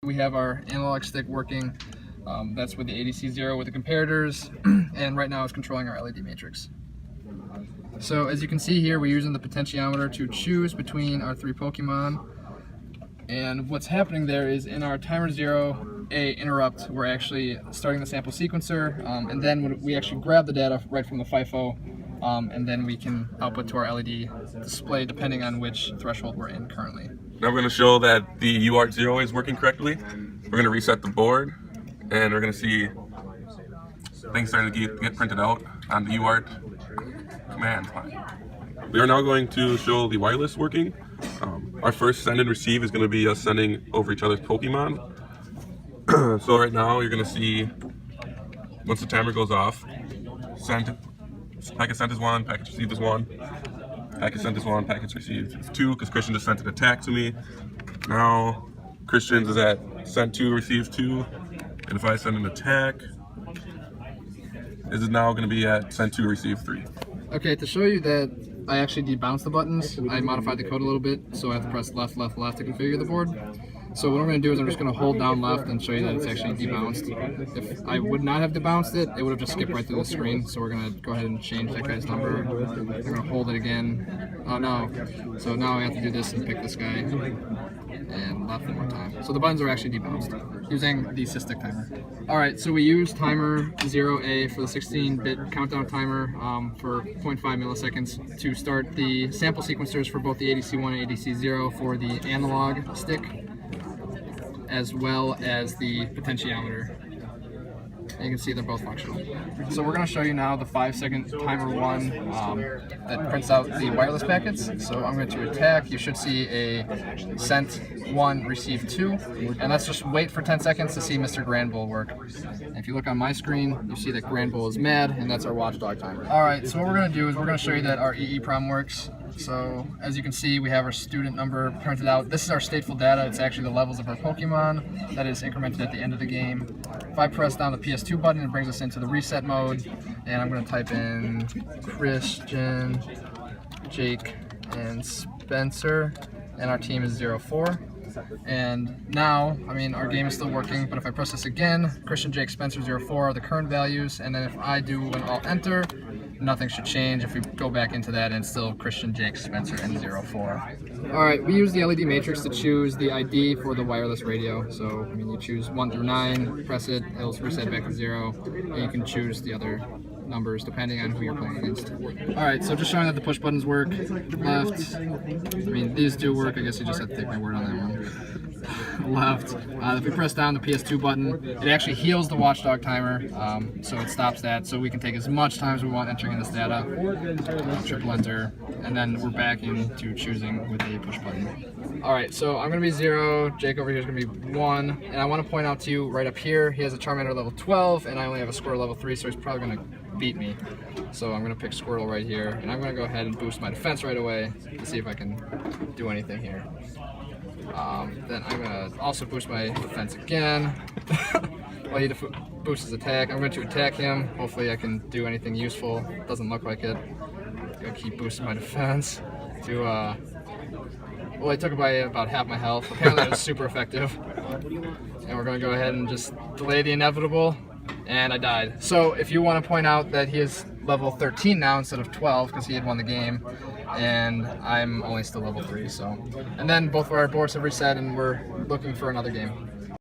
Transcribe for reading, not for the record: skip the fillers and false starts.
We have our analog stick working. That's with the ADC 0 with the comparators, and right now it's controlling our LED matrix. So as you can see here, we're using the potentiometer to choose between our 3 Pokemon. And what's happening there is in our timer 0A interrupt, we're actually starting the sample sequencer, and then when we actually grab the data right from the FIFO, and then we can output to our LED display depending on which threshold we're in currently. Now we're going to show that the UART 0 is working correctly. We're going to reset the board, and we're going to see things starting to get printed out on the UART command line. We are now going to show the wireless working. Our first send and receive is going to be us sending over each other's Pokemon. So right now you're going to see, once the timer goes off, packet sent is 1, package received is 1, packet sent is 1, package received is 2, because Christian just sent an attack to me. Now Christian's is at sent 2, receives 2, and if I send an attack, this is now going to be at send 2, receive 3. Okay, to show you that I actually debounced the buttons, I modified the code a little bit, so I have to press left, left, left to configure the board. So what I'm going to do is I'm just going to hold down left and show you that it's actually debounced. If I would not have debounced it, it would have just skipped right through the screen. So we're going to go ahead and change that guy's number. I'm going to hold it again. Oh no. So now I have to do this and pick this guy. And left one more time. So the buttons are actually debounced using the SysTick timer. Alright, so we use timer 0A for the 16-bit countdown timer for 0.5 milliseconds to start the sample sequencers for both the ADC1 and ADC0 for the analog stick, as well as the potentiometer. And you can see they're both functional. So we're going to show you now the 5-second timer 1 that prints out the wireless packets. So I'm going to attack. You should see a sent 1, receive 2. And let's just wait for 10 seconds to see Mr. Granbull work. And if you look on my screen, you see that Granbull is mad, and that's our watchdog timer. Alright, so what we're going to do is we're going to show you that our EEPROM works. So as you can see, we have our student number printed out. This is our stateful data. It's actually the levels of our Pokemon that is incremented at the end of the game. If I press down the PS2 button, it brings us into the reset mode. And I'm going to type in Christian, Jake, and Spencer. And our team is 0-4. And now, I mean, our game is still working, but if I press this again, Christian, Jake, Spencer, 0-4 are the current values. And then if I do an Alt-Enter, nothing should change. If we go back into that, and still Christian, Jake, Spencer, and 0-4. Alright, we use the LED matrix to choose the ID for the wireless radio. So, I mean, you choose 1 through 9, press it, it'll reset back to 0, and you can choose the other numbers depending on who you're playing against. Alright, so just showing that the push buttons work. Left, I mean, these do work. I guess you just have to take my word on that one. Left. If we press down the PS2 button, it actually heals the watchdog timer, so it stops that, so we can take as much time as we want entering in this data. Triple enter, and then we're back into choosing with the push button. Alright, so I'm going to be 0, Jake over here is going to be 1, and I want to point out to you right up here, he has a Charmander level 12, and I only have a Squirtle level 3, so he's probably going to beat me. So I'm going to pick Squirtle right here, and I'm going to go ahead and boost my defense right away to see if I can do anything here. Then I'm going to also boost my defense again. While he boosts his attack, I'm going to attack him. Hopefully I can do anything useful. Doesn't look like it. I'm going to keep boosting my defense to, well, I took it by about half my health. Apparently that was super effective. And we're going to go ahead and just delay the inevitable. And I died. So if you want to point out that he is level 13 now instead of 12 because he had won the game, and I'm only still level 3, so. And then both of our boards have reset and we're looking for another game.